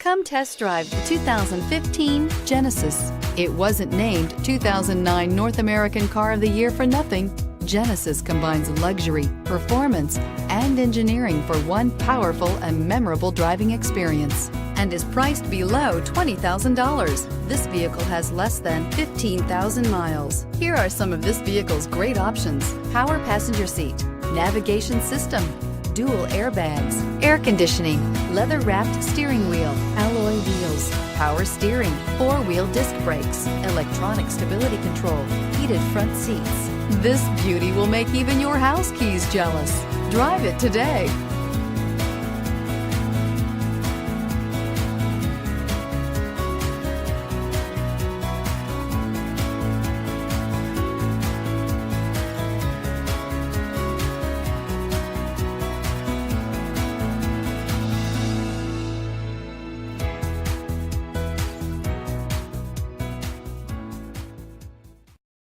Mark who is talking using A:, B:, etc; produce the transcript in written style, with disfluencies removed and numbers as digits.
A: Come test drive the 2015 Genesis. It wasn't named 2009 North American Car of the Year for nothing. Genesis combines luxury, performance, and engineering for one powerful and memorable driving experience, and is priced below $20,000. This vehicle has less than 15,000 miles. Here are some of this vehicle's great options: power passenger seat, navigation system, dual airbags, air conditioning, leather-wrapped steering wheel, alloy wheels, power steering, four-wheel disc brakes, electronic stability control, heated front seats. This beauty will make even your house keys jealous. Drive it today.